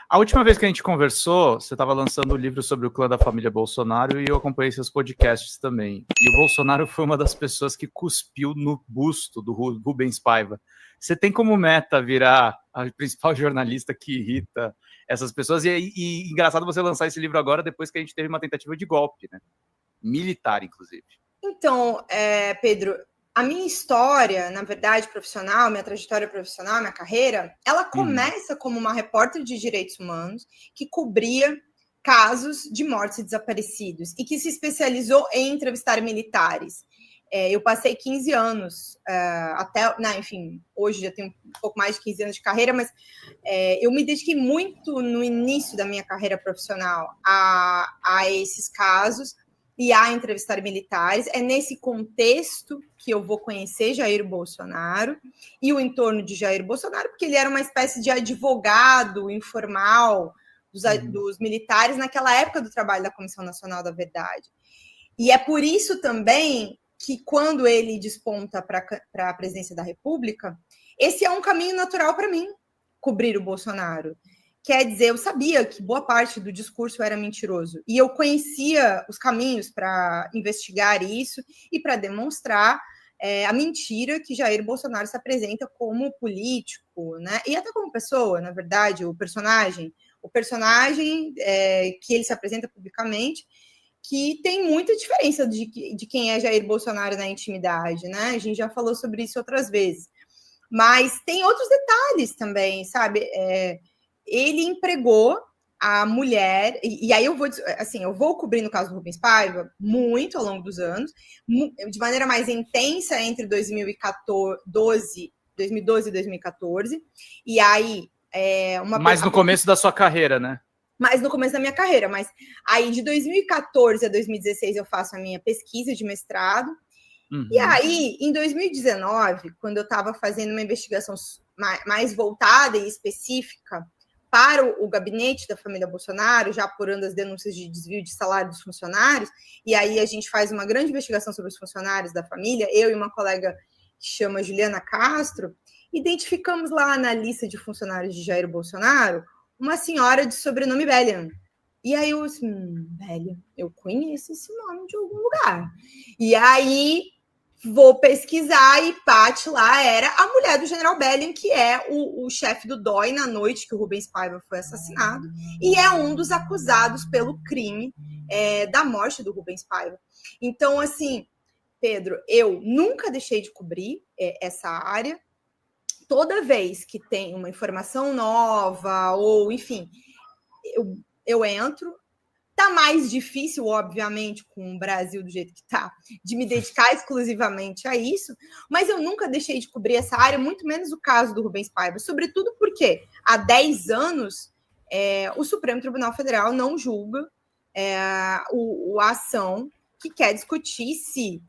A última vez que a gente conversou, você estava lançando o livro sobre o clã da família Bolsonaro e eu acompanhei seus podcasts também. E o Bolsonaro foi uma das pessoas que cuspiu no busto do Rubens Paiva. Você tem como meta virar a principal jornalista que irrita essas pessoas? E engraçado você lançar esse livro agora, depois que a gente teve uma tentativa de golpe, né? Militar, inclusive. Então, Pedro, a minha história, na verdade, profissional, minha trajetória profissional, minha carreira, ela começa como uma repórter de direitos humanos que cobria casos de mortos e desaparecidos e que se especializou em entrevistar militares. Eu passei 15 anos, enfim, hoje já tenho um pouco mais de 15 anos de carreira, mas eu me dediquei muito no início da minha carreira profissional a esses casos e a entrevistar militares. É nesse contexto que eu vou conhecer Jair Bolsonaro e o entorno de Jair Bolsonaro, porque ele era uma espécie de advogado informal dos militares naquela época do trabalho da Comissão Nacional da Verdade. E é por isso também que, quando ele desponta para a presidência da República, esse é um caminho natural para mim, cobrir o Bolsonaro. Quer dizer, eu sabia que boa parte do discurso era mentiroso. E eu conhecia os caminhos para investigar isso e para demonstrar a mentira que Jair Bolsonaro se apresenta como político, né? E até como pessoa, na verdade, o personagem que ele se apresenta publicamente, que tem muita diferença de quem é Jair Bolsonaro na intimidade, né? A gente já falou sobre isso outras vezes. Mas tem outros detalhes também, sabe? Ele empregou a mulher, e aí eu vou cobrindo o caso do Rubens Paiva muito ao longo dos anos, de maneira mais intensa entre 2012 e 2014, e aí... Mas no começo da sua carreira, né? Mas no começo da minha carreira, mas aí de 2014 a 2016 eu faço a minha pesquisa de mestrado, E aí, em 2019, quando eu estava fazendo uma investigação mais voltada e específica para o gabinete da família Bolsonaro, já apurando as denúncias de desvio de salário dos funcionários, e aí a gente faz uma grande investigação sobre os funcionários da família, eu e uma colega que chama Juliana Castro, identificamos lá na lista de funcionários de Jair Bolsonaro uma senhora de sobrenome Bellian. E aí eu assim, Bellian, eu conheço esse nome de algum lugar. E aí vou pesquisar e Paty lá era a mulher do general Bellian, que é o chefe do DOI na noite que o Rubens Paiva foi assassinado, e é um dos acusados pelo crime da morte do Rubens Paiva. Então, assim, Pedro, eu nunca deixei de cobrir essa área. Toda vez que tem uma informação nova, ou enfim, eu entro. Tá mais difícil, obviamente, com o Brasil do jeito que tá, de me dedicar exclusivamente a isso, mas eu nunca deixei de cobrir essa área, muito menos o caso do Rubens Paiva, sobretudo porque há 10 anos o Supremo Tribunal Federal não julga a ação que quer discutir se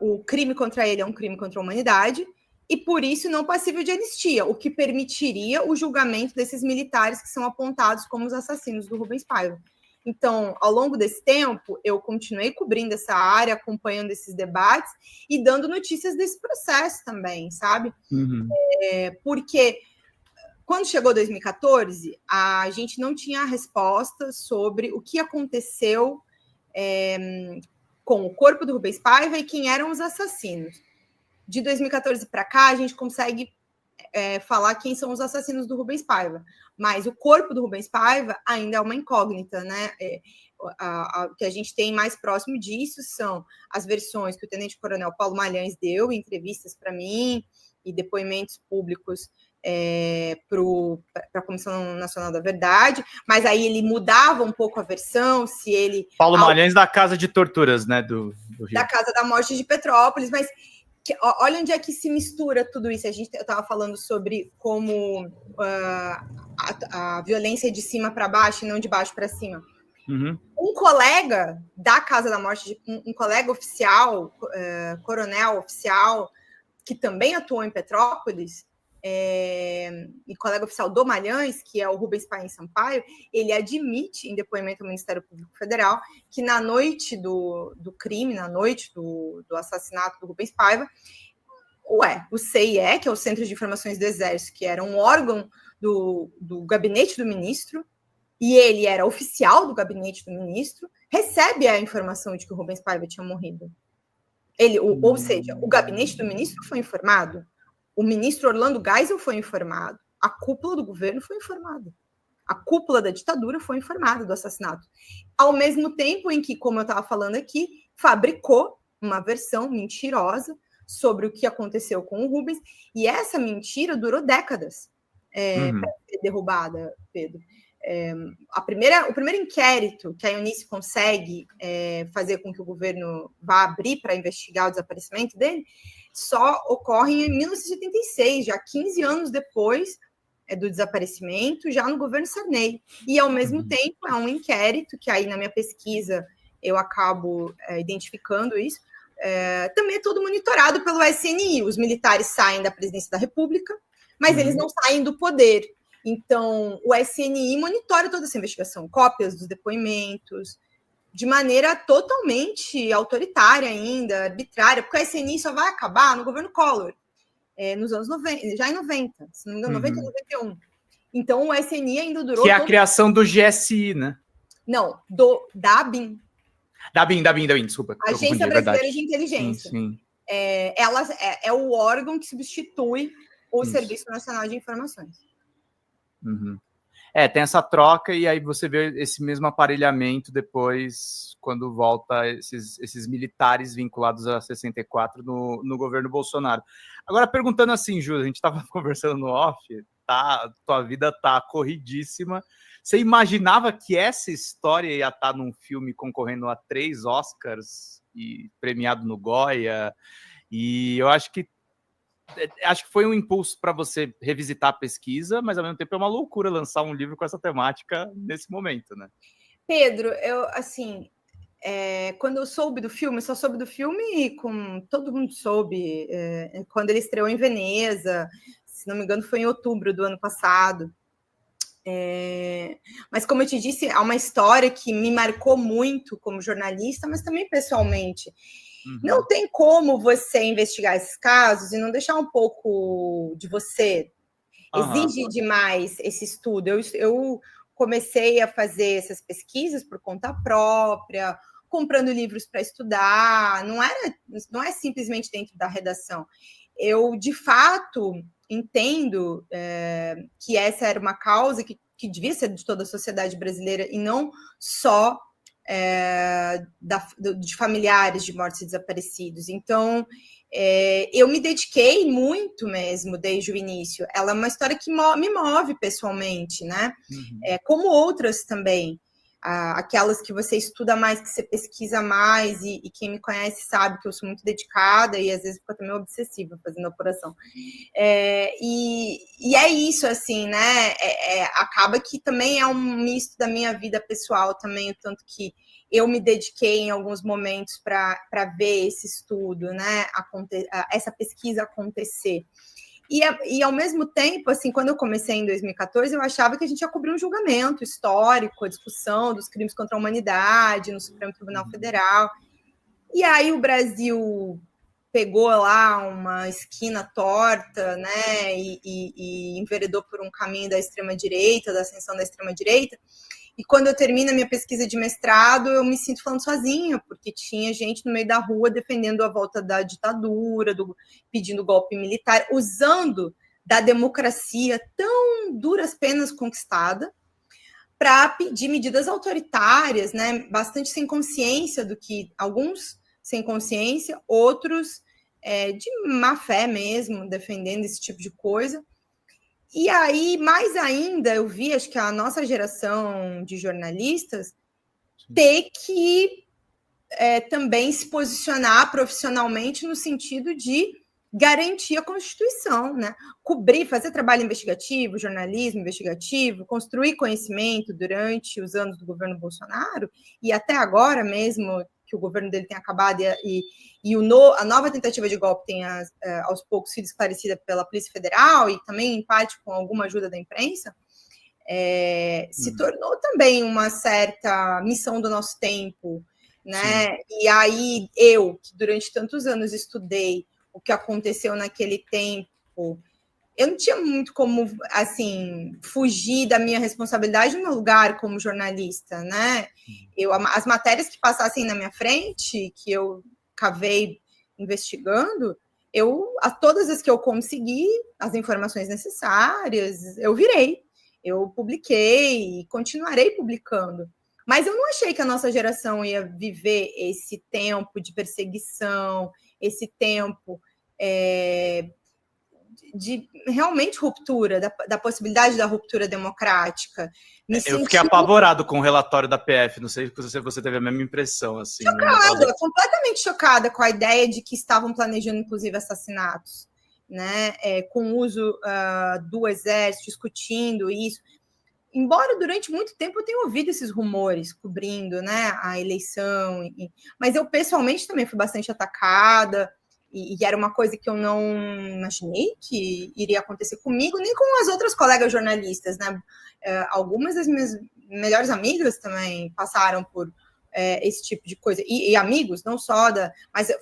o crime contra ele é um crime contra a humanidade e, por isso, não passível de anistia, o que permitiria o julgamento desses militares que são apontados como os assassinos do Rubens Paiva. Então, ao longo desse tempo, eu continuei cobrindo essa área, acompanhando esses debates e dando notícias desse processo também, sabe? Porque quando chegou 2014, a gente não tinha resposta sobre o que aconteceu com o corpo do Rubens Paiva e quem eram os assassinos. De 2014 para cá, a gente consegue falar quem são os assassinos do Rubens Paiva, mas o corpo do Rubens Paiva ainda é uma incógnita, né? O que a gente tem mais próximo disso são as versões que o tenente-coronel Paulo Malhães deu em entrevistas para mim e depoimentos públicos para a Comissão Nacional da Verdade, mas aí ele mudava um pouco a versão, se ele... Paulo Malhães da Casa de Torturas, né, do Rio. Da Casa da Morte de Petrópolis, mas olha onde é que se mistura tudo isso. Eu estava falando sobre como a violência é de cima para baixo e não de baixo para cima. Um colega da Casa da Morte, um colega oficial, coronel oficial, que também atuou em Petrópolis, e colega oficial do Malhães, que é o Rubens Paim Sampaio, ele admite em depoimento ao Ministério Público Federal que na noite do crime, na noite do assassinato do Rubens Paiva, o CIE, que é o Centro de Informações do Exército, que era um órgão do gabinete do ministro, e ele era oficial do gabinete do ministro, recebe a informação de que o Rubens Paiva tinha morrido. Ou seja, o gabinete do ministro foi informado, o ministro Orlando Geisel foi informado, a cúpula do governo foi informada, a cúpula da ditadura foi informada do assassinato. Ao mesmo tempo em que, como eu estava falando aqui, fabricou uma versão mentirosa sobre o que aconteceu com o Rubens, e essa mentira durou décadas para ser derrubada, Pedro. O primeiro inquérito que a Eunice consegue fazer com que o governo vá abrir para investigar o desaparecimento dele só ocorre em 1976, já 15 anos depois do desaparecimento, já no governo Sarney. E, ao mesmo tempo, é um inquérito que aí na minha pesquisa eu acabo identificando isso, também é todo monitorado pelo SNI. Os militares saem da presidência da República, mas eles não saem do poder. Então, o SNI monitora toda essa investigação, cópias dos depoimentos, de maneira totalmente autoritária ainda, arbitrária, porque o SNI só vai acabar no governo Collor, nos anos 90, já em 90, se não me engano, 90 e 91. Então, o SNI ainda durou... Que é a criação do GSI, né? Não, da ABIN. Da ABIN, desculpa. Agência Brasileira de Inteligência. Sim. Ela é o órgão que substitui o Serviço Nacional de Informações. Tem essa troca, e aí você vê esse mesmo aparelhamento depois, quando volta esses militares vinculados a 64 no governo Bolsonaro. Agora, perguntando assim, Júlia, a gente estava conversando no off, tua vida tá corridíssima. Você imaginava que essa história ia estar num filme concorrendo a 3 Oscars e premiado no Goya? E eu acho que foi um impulso para você revisitar a pesquisa, mas ao mesmo tempo é uma loucura lançar um livro com essa temática nesse momento, né? Pedro, quando eu soube do filme, só soube do filme como todo mundo soube, quando ele estreou em Veneza, se não me engano foi em outubro do ano passado. Mas como eu te disse, é uma história que me marcou muito como jornalista, mas também pessoalmente. Não tem como você investigar esses casos e não deixar um pouco de você. Exige demais esse estudo. Eu comecei a fazer essas pesquisas por conta própria, comprando livros para estudar. Não é simplesmente dentro da redação. Eu, de fato, entendo que essa era uma causa que devia ser de toda a sociedade brasileira e não só de familiares de mortos e desaparecidos. Então, eu me dediquei muito mesmo desde o início. Ela é uma história que me move pessoalmente, né? Como outras também. Aquelas que você estuda mais, que você pesquisa mais, e quem me conhece sabe que eu sou muito dedicada e às vezes fico também obsessiva fazendo apuração. E é isso, assim, né? Acaba que também é um misto da minha vida pessoal também, o tanto que eu me dediquei em alguns momentos para ver esse estudo, né? Essa pesquisa acontecer. E ao mesmo tempo, assim, quando eu comecei em 2014, eu achava que a gente ia cobrir um julgamento histórico, a discussão dos crimes contra a humanidade no Supremo Tribunal Federal. E aí o Brasil pegou lá uma esquina torta, né, e enveredou por um caminho da extrema-direita, da ascensão da extrema-direita. E quando eu termino a minha pesquisa de mestrado, eu me sinto falando sozinha, porque tinha gente no meio da rua defendendo a volta da ditadura, pedindo golpe militar, usando da democracia tão duras penas conquistada para pedir medidas autoritárias, né? Bastante sem consciência do que... Alguns sem consciência, outros de má fé mesmo, defendendo esse tipo de coisa. E aí, mais ainda, eu vi, acho que a nossa geração de jornalistas ter que também se posicionar profissionalmente no sentido de garantir a Constituição, né? Cobrir, fazer trabalho investigativo, jornalismo investigativo, construir conhecimento durante os anos do governo Bolsonaro e até agora mesmo que o governo dele tem acabado a nova tentativa de golpe tem aos poucos sido esclarecida pela Polícia Federal e também, em parte, com alguma ajuda da imprensa, se tornou também uma certa missão do nosso tempo, né? Sim. E aí, que durante tantos anos estudei o que aconteceu naquele tempo, eu não tinha muito como, assim, fugir da minha responsabilidade no meu lugar como jornalista, né? As matérias que passassem na minha frente, que eu cavei investigando, todas as que eu consegui, as informações necessárias, eu virei. Eu publiquei e continuarei publicando. Mas eu não achei que a nossa geração ia viver esse tempo de perseguição, esse tempo de realmente ruptura, da possibilidade da ruptura democrática. Eu fiquei apavorado com o relatório da PF, não sei se você teve a mesma impressão. Assim, chocada, completamente chocada com a ideia de que estavam planejando, inclusive, assassinatos, né? Com o uso do exército, discutindo isso. Embora durante muito tempo eu tenha ouvido esses rumores cobrindo, né, a eleição, mas eu pessoalmente também fui bastante atacada, e era uma coisa que eu não imaginei que iria acontecer comigo, nem com as outras colegas jornalistas, né? Algumas das minhas melhores amigas também passaram por esse tipo de coisa, e amigos, não só mas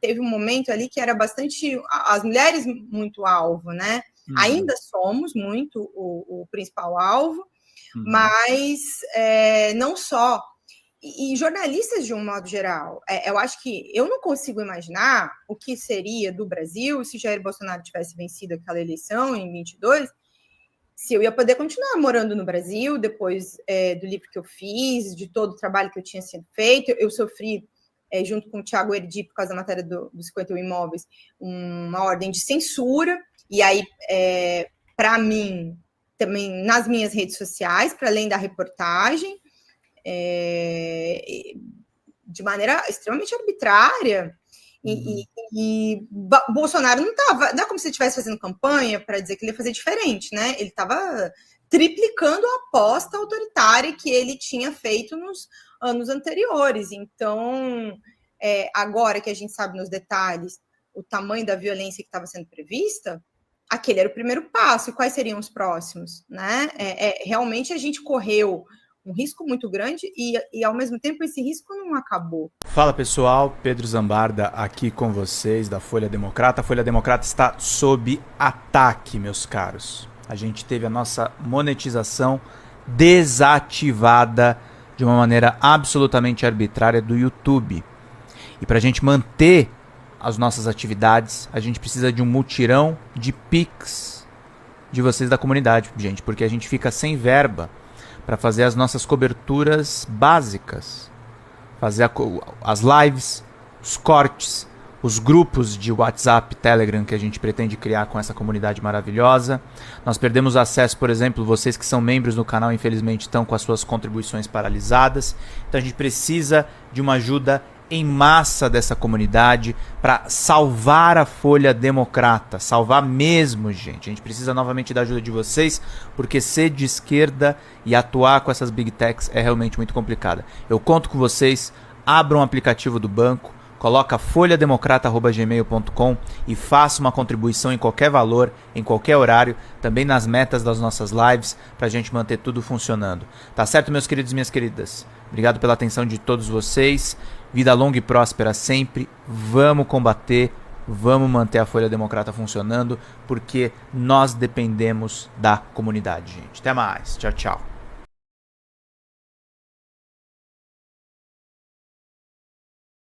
teve um momento ali que era bastante, as mulheres muito alvo, né? Ainda somos muito o principal alvo, mas não só. E jornalistas, de um modo geral, eu acho que eu não consigo imaginar o que seria do Brasil se Jair Bolsonaro tivesse vencido aquela eleição em 22, se eu ia poder continuar morando no Brasil depois do livro que eu fiz, de todo o trabalho que eu tinha sido feito. Eu sofri, junto com o Thiago Erdi, por causa da matéria dos 51 imóveis, uma ordem de censura, e aí, para mim, também nas minhas redes sociais, para além da reportagem, de maneira extremamente arbitrária, e Bolsonaro não é como se ele estivesse fazendo campanha para dizer que ele ia fazer diferente, né? Ele estava triplicando a aposta autoritária que ele tinha feito nos anos anteriores. Então, agora que a gente sabe nos detalhes o tamanho da violência que estava sendo prevista, aquele era o primeiro passo. E quais seriam os próximos, né? Realmente a gente correu um risco muito grande e, ao mesmo tempo, esse risco não acabou. Fala, pessoal. Pedro Zambarda aqui com vocês, da Folha Democrata. A Folha Democrata está sob ataque, meus caros. A gente teve a nossa monetização desativada de uma maneira absolutamente arbitrária do YouTube. E para a gente manter as nossas atividades, a gente precisa de um mutirão de Pix de vocês da comunidade, gente, porque a gente fica sem verba para fazer as nossas coberturas básicas, fazer as lives, os cortes, os grupos de WhatsApp, Telegram que a gente pretende criar com essa comunidade maravilhosa. Nós perdemos acesso, por exemplo, vocês que são membros do canal, infelizmente, estão com as suas contribuições paralisadas. Então a gente precisa de uma ajuda em massa dessa comunidade para salvar a Folha Democrata, salvar mesmo, gente. A gente precisa novamente da ajuda de vocês, porque ser de esquerda e atuar com essas big techs é realmente muito complicada. Eu conto com vocês, abram o aplicativo do banco, coloca folhademocrata@gmail.com e faça uma contribuição em qualquer valor, em qualquer horário, também nas metas das nossas lives, para a gente manter tudo funcionando. Tá certo, meus queridos e minhas queridas? Obrigado pela atenção de todos vocês. Vida longa e próspera sempre. Vamos combater, vamos manter a Folha Democrata funcionando, porque nós dependemos da comunidade, gente. Até mais. Tchau, tchau.